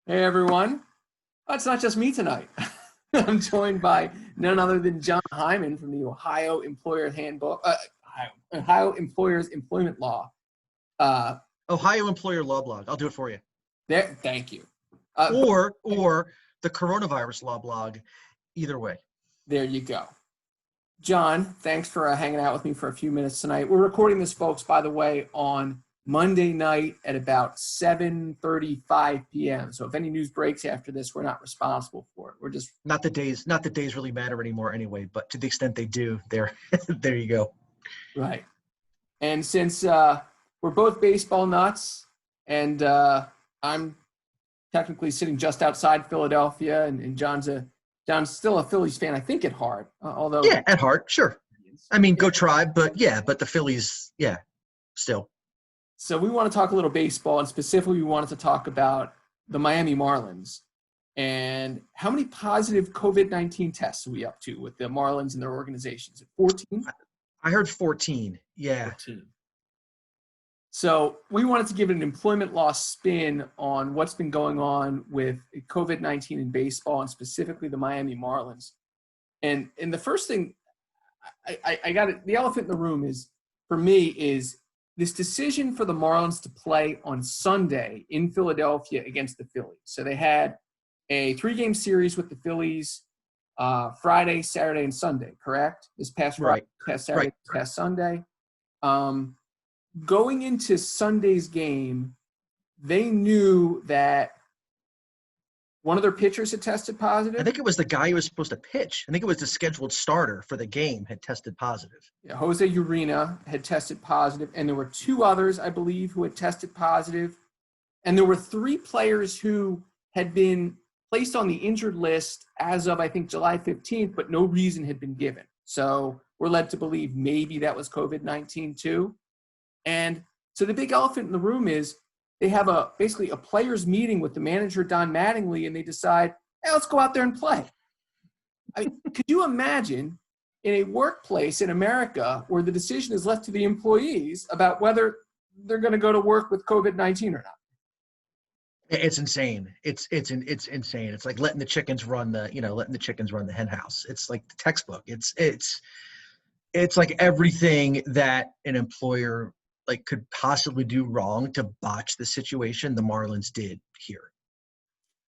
Hey everyone. It's not just me tonight. I'm joined by none other than Jon Hyman from the Ohio Employer Handbook, Ohio Employers Employment Law. Ohio Employer Law Blog. I'll do it for you. Thank you. Or the Coronavirus Law Blog. Either way. There you go. Jon, thanks for hanging out with me for a few minutes tonight. We're recording this, folks, by the way, on Monday night at about 7:35 p.m. So if any news breaks after this, we're not responsible for it. We're just not the days really matter anymore anyway, but to the extent they do, there you go. Right. And since we're both baseball nuts, and I'm technically sitting just outside Philadelphia, and Jon's still a Phillies fan, I think, at heart. Although yeah, at heart, sure. I mean, go Tribe, but the Phillies, yeah, still. So we want to talk a little baseball, and specifically we wanted to talk about the Miami Marlins and how many positive COVID-19 tests are we up to with the Marlins and their organizations? 14? I heard 14. Yeah. 14. So we wanted to give it an employment law spin on what's been going on with COVID-19 in baseball, and specifically the Miami Marlins. And the first thing I got it, the elephant in the room is, for me, is this decision for the Marlins to play on Sunday in Philadelphia against the Phillies. So they had a 3-game series with the Phillies Friday, Saturday, and Sunday, correct? This past Friday, past Saturday, past Sunday. Going into Sunday's game, they knew that one of their pitchers had tested positive. I think it was the guy who was supposed to pitch. I think it was the scheduled starter for the game had tested positive. Yeah, Jose Urena had tested positive, and there were 2 others, I believe, who had tested positive. And there were 3 players who had been placed on the injured list as of, I think, July 15th, but no reason had been given. So we're led to believe maybe that was COVID-19 too. And so the big elephant in the room is they have basically a players meeting with the manager, Don Mattingly, and they decide, hey, let's go out there and play. I mean, could you imagine in a workplace in America where the decision is left to the employees about whether they're going to go to work with COVID-19 or not? It's insane. It's insane. It's like letting the chickens run the hen house. It's like the textbook. It's like everything that an employer could possibly do wrong to botch the situation, the Marlins did here.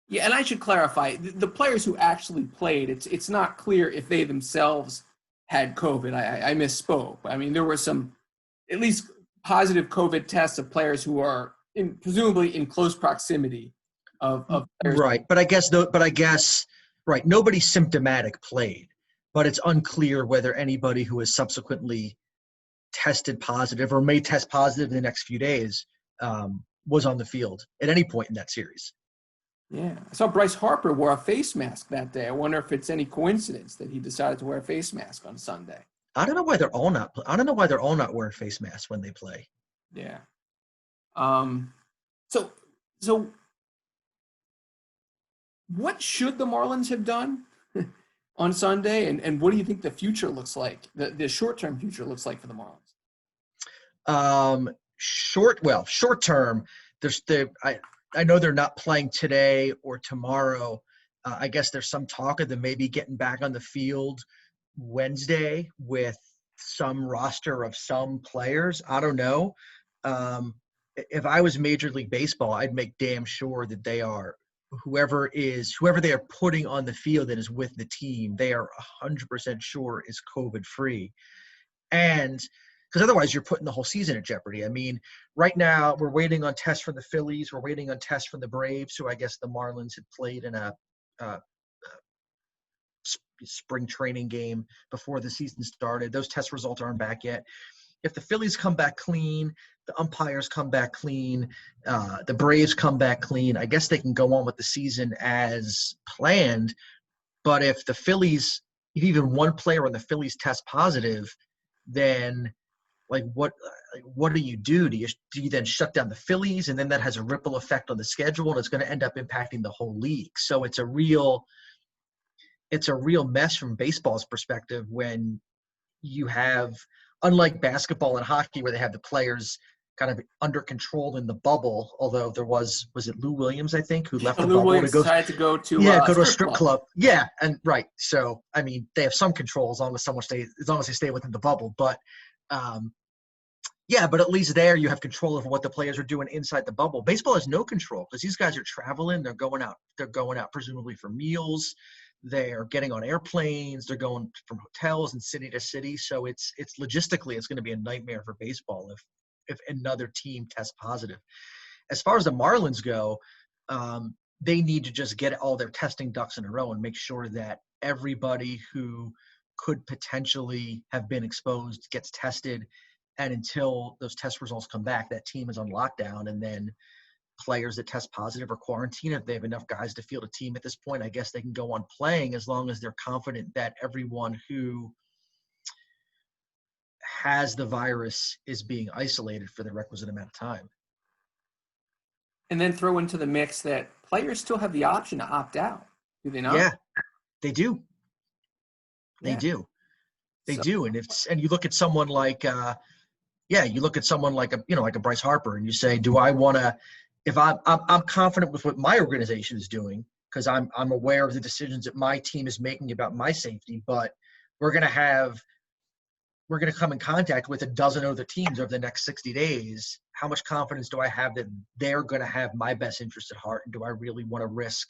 Yeah, and I should clarify, the players who actually played, it's not clear if they themselves had COVID. I misspoke. I mean, there were some at least positive COVID tests of players who are presumably in close proximity of players. Right, but I guess right, nobody symptomatic played, but it's unclear whether anybody who has subsequently tested positive or may test positive in the next few days was on the field at any point in that series. Yeah, I saw Bryce Harper wore a face mask that day. I wonder if it's any coincidence that he decided to wear a face mask on Sunday. I don't know why they're all not wearing face masks when they play. Yeah. So what should the Marlins have done on Sunday, and what do you think the future looks like, the short-term future looks like for the Marlins? Short term, I know they're not playing today or tomorrow. I guess there's some talk of them maybe getting back on the field Wednesday with some roster of some players. I don't know. If I was Major League Baseball, I'd make damn sure that they are whoever they are putting on the field that is with the team, they are 100% sure is COVID free. And because otherwise you're putting the whole season at jeopardy. I mean, right now we're waiting on tests from the Phillies. We're waiting on tests from the Braves, who I guess the Marlins had played in a spring training game before the season started. Those test results aren't back yet. If the Phillies come back clean, the umpires come back clean, the Braves come back clean, I guess they can go on with the season as planned. But if even one player on the Phillies test positive, then what do you do? Do you then shut down the Phillies, and then that has a ripple effect on the schedule, and it's going to end up impacting the whole league? So it's a real mess from baseball's perspective when you have, unlike basketball and hockey where they have the players kind of under control in the bubble, although there was it Lou Williams, I think, who left the Lou bubble Williams to go decided to go to go to a strip club. club. Yeah, and right. So I mean, they have some control as long as they stay within the bubble. But yeah, but at least there you have control over what the players are doing inside the bubble. Baseball has no control because these guys are traveling. They're going out presumably for meals. They're getting on airplanes. They're going from hotels and city to city. So it's logistically it's going to be a nightmare for baseball if another team tests positive. As far as the Marlins go, they need to just get all their testing ducks in a row and make sure that everybody who could potentially have been exposed gets tested. And until those test results come back, that team is on lockdown. And then players that test positive or quarantine, if they have enough guys to field a team at this point, I guess they can go on playing as long as they're confident that everyone who has the virus is being isolated for the requisite amount of time. And then throw into the mix that players still have the option to opt out. Do they not? Yeah, they do. They Yeah. do. They So, do. And you look at someone like you look at someone like a Bryce Harper, and you say, do I want to? If I'm confident with what my organization is doing because I'm aware of the decisions that my team is making about my safety, but we're going to come in contact with a dozen other teams over the next 60 days. How much confidence do I have that they're going to have my best interest at heart? And do I really want to risk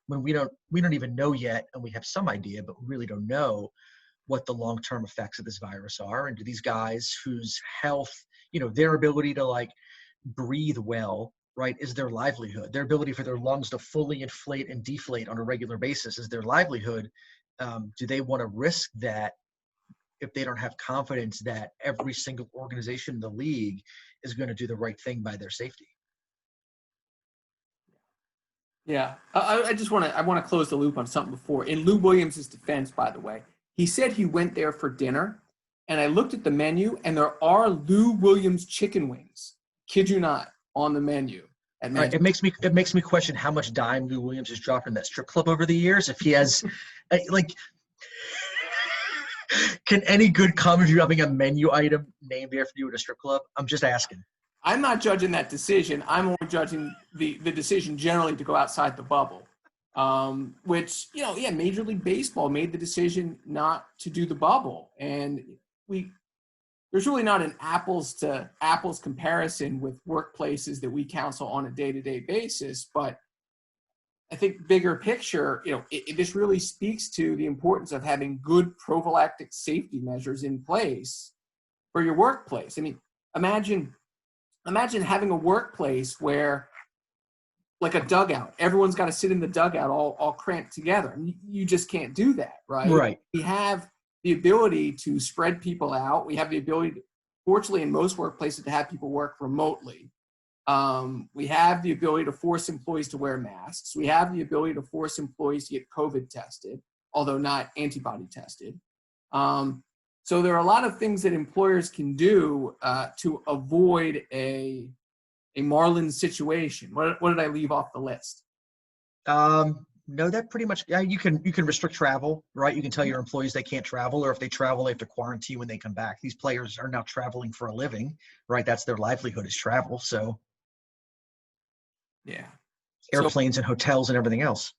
when we don't even know yet, and we have some idea, but we really don't know what the long-term effects of this virus are? And do these guys whose health, their ability to like breathe well, right, is their livelihood, their ability for their lungs to fully inflate and deflate on a regular basis is their livelihood. Do they want to risk that if they don't have confidence that every single organization in the league is going to do the right thing by their safety? yeah. I want to close the loop on something before. In Lou Williams' defense, by the way, he said he went there for dinner, and I looked at the menu, and there are Lou Williams chicken wings. Kid you not, on the menu. Right. It makes me question how much dime Lou Williams has dropped in that strip club over the years. If he has, can any good comedy having a menu item named after you at a strip club? I'm just asking. I'm not judging that decision. I'm only judging the decision generally to go outside the bubble, which, Major League Baseball made the decision not to do the bubble. And there's really not an apples to apples comparison with workplaces that we counsel on a day-to-day basis. But I think bigger picture, this really speaks to the importance of having good prophylactic safety measures in place for your workplace. I mean, imagine having a workplace where, like a dugout, everyone's got to sit in the dugout all cramped together. You just can't do that, right? Right. We have the ability to spread people out. We have the ability, fortunately, in most workplaces, to have people work remotely. We have the ability to force employees to wear masks. We have the ability to force employees to get COVID tested, although not antibody tested. So there are a lot of things that employers can do to avoid a Marlins situation. What did I leave off the list? No, that pretty much. Yeah, you can restrict travel, right? You can tell your employees they can't travel, or if they travel, they have to quarantine when they come back. These players are now traveling for a living, right? That's their livelihood is travel. So, yeah, airplanes and hotels and everything else.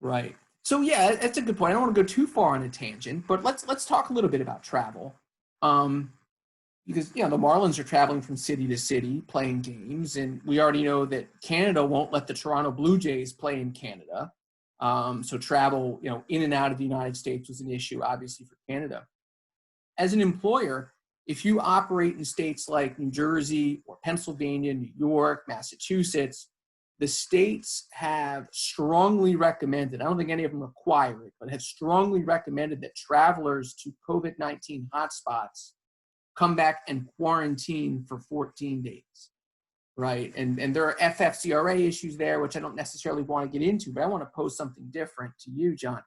Right. So yeah, that's a good point. I don't want to go too far on a tangent, but let's talk a little bit about travel. Because the Marlins are traveling from city to city playing games, and we already know that Canada won't let the Toronto Blue Jays play in Canada. So travel, in and out of the United States was an issue, obviously, for Canada. As an employer, if you operate in states like New Jersey or Pennsylvania, New York, Massachusetts, the states have strongly recommended, I don't think any of them require it, but have strongly recommended that travelers to COVID-19 hotspots come back and quarantine for 14 days, right? And there are FFCRA issues there, which I don't necessarily want to get into, but I want to pose something different to you, John.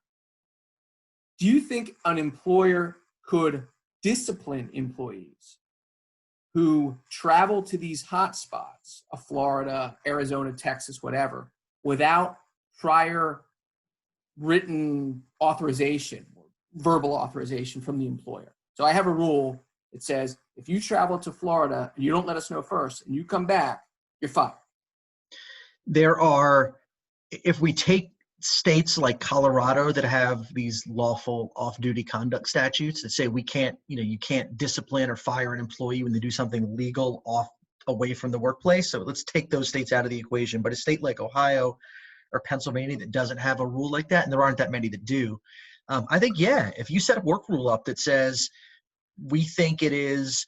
Do you think an employer could discipline employees who travel to these hotspots of Florida, Arizona, Texas, whatever, without prior written authorization or verbal authorization from the employer? So I have a rule that says if you travel to Florida and you don't let us know first and you come back, you're fired. There are, if we take states like Colorado that have these lawful off-duty conduct statutes that say we can't, you can't discipline or fire an employee when they do something legal away from the workplace. So let's take those states out of the equation. But a state like Ohio or Pennsylvania that doesn't have a rule like that, and there aren't that many that do, I think, yeah, if you set a work rule up that says we think it is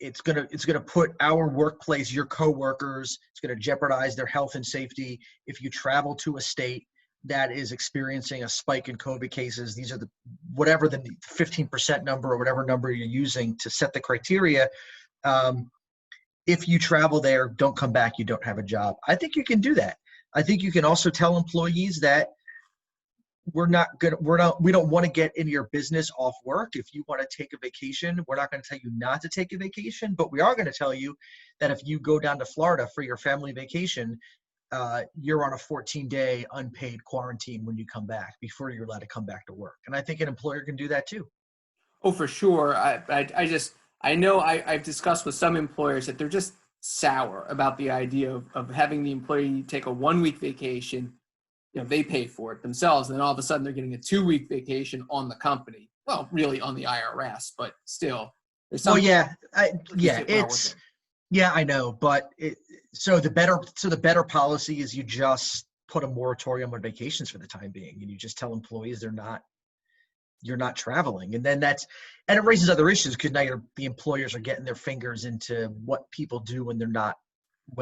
it's gonna put our workplace, your coworkers, it's gonna jeopardize their health and safety if you travel to a state that is experiencing a spike in COVID cases. These are whatever the 15% number or whatever number you're using to set the criteria. If you travel there, don't come back, you don't have a job. I think you can do that. I think you can also tell employees that we don't want to get in your business off work. If you want to take a vacation, we're not going to tell you not to take a vacation, but we are going to tell you that if you go down to Florida for your family vacation, you're on a 14-day unpaid quarantine when you come back before you're allowed to come back to work. And I think an employer can do that too. Oh, for sure. I know I've discussed with some employers that they're just sour about the idea of having the employee take a 1-week vacation. They pay for it themselves, and then all of a sudden they're getting a 2-week vacation on the company. Well, really on the IRS, but still. I know, but so the better policy is you just put a moratorium on vacations for the time being, and you just tell employees you're not traveling, and then it raises other issues because now the employers are getting their fingers into what people do when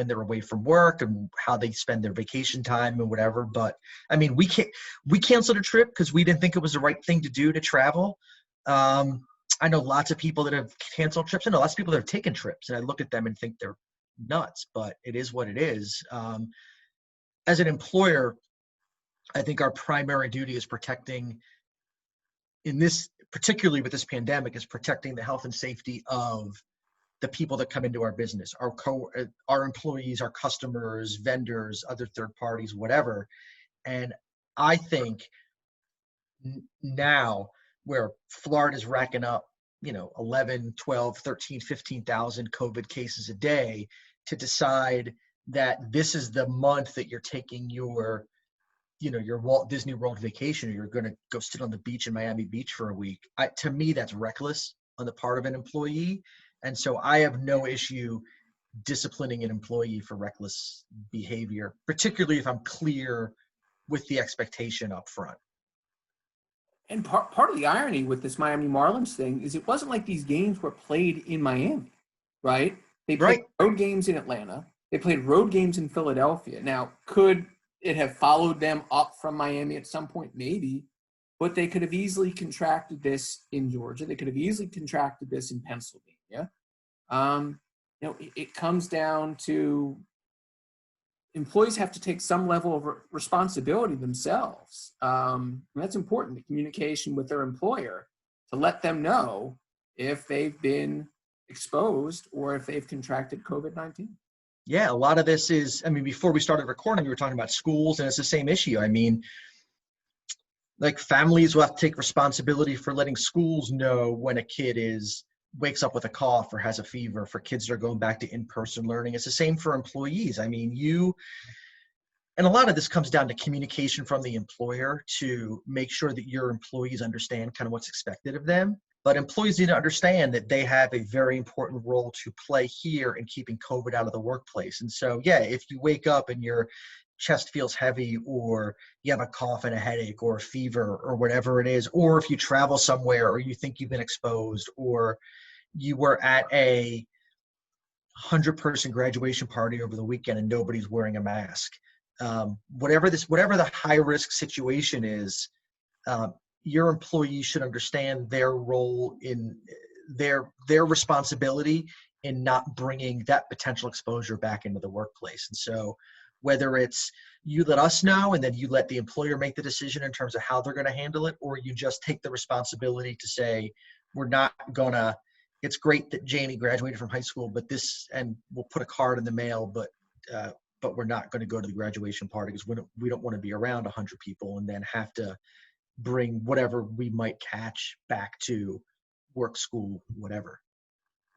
they're away from work and how they spend their vacation time and whatever. But I mean, we canceled a trip because we didn't think it was the right thing to do to travel. I know lots of people that have canceled trips. I know lots of people that have taken trips, and I look at them and think they're nuts, but it is what it is. As an employer, I think our primary duty is protecting, particularly with this pandemic, is protecting the health and safety of the people that come into our business, our employees, our customers, vendors, other third parties, whatever. And I think now where Florida's racking up, 11, 12, 13, 15,000 COVID cases a day, to decide that this is the month that you're taking your Walt Disney World vacation, or you're going to go sit on the beach in Miami Beach for a week. To me, that's reckless on the part of an employee. And so I have no issue disciplining an employee for reckless behavior, particularly if I'm clear with the expectation up front. And part of the irony with this Miami Marlins thing is it wasn't like these games were played in Miami, right? They played road games in Atlanta. They played road games in Philadelphia. Now, could it have followed them up from Miami at some point? Maybe. But they could have easily contracted this in Georgia. They could have easily contracted this in Pennsylvania. It comes down to employees have to take some level of responsibility themselves. And that's important, the communication with their employer to let them know if they've been exposed or if they've contracted COVID-19. Yeah, a lot of this is, before we started recording, we were talking about schools, and it's the same issue. Like families will have to take responsibility for letting schools know when a kid wakes up with a cough or has a fever, for kids that are going back to in-person learning. It's the same for employees. And a lot of this comes down to communication from the employer to make sure that your employees understand kind of what's expected of them. But employees need to understand that they have a very important role to play here in keeping COVID out of the workplace. And so, yeah, if you wake up and your chest feels heavy, or you have a cough and a headache or a fever or whatever it is, or if you travel somewhere or you think you've been exposed, or you were at a 100-person graduation party over the weekend and nobody's wearing a mask, whatever the high risk situation is, your employees should understand their role in their responsibility in not bringing that potential exposure back into the workplace. And so whether it's you let us know and then you let the employer make the decision in terms of how they're going to handle it, or you just take the responsibility to say, it's great that Janie graduated from high school, and we'll put a card in the mail, but we're not going to go to the graduation party because we don't want to be around 100 people and then have to bring whatever we might catch back to work, school, whatever.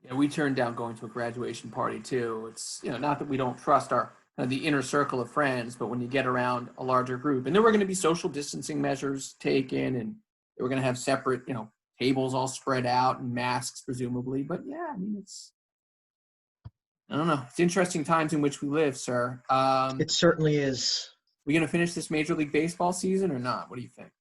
Yeah, we turned down going to a graduation party too. It's, not that we don't trust our the inner circle of friends, but when you get around a larger group, and there were going to be social distancing measures taken, and they were going to have separate, tables all spread out and masks presumably. But yeah, I mean, I don't know. It's interesting times in which we live, sir. It certainly is. We going to finish this Major League Baseball season or not? What do you think?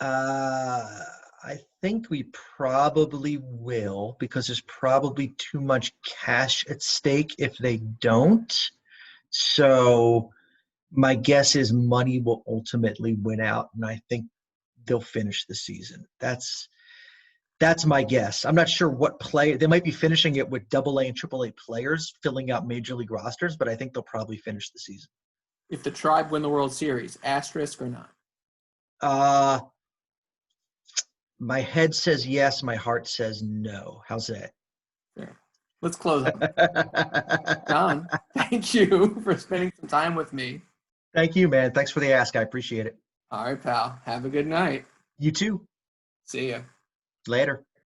I think we probably will, because there's probably too much cash at stake if they don't. So my guess is money will ultimately win out, and I think they'll finish the season. That's my guess. I'm not sure what play they might be finishing it with AA and AAA players filling out major league rosters, but I think they'll probably finish the season. If the Tribe win the World Series, asterisk or not? My head says yes, my heart says no. How's that? Fair. Let's close on that. Jon, thank you for spending some time with me. Thank you, man. Thanks for the ask. I appreciate it. All right, pal. Have a good night. You too. See ya. Later.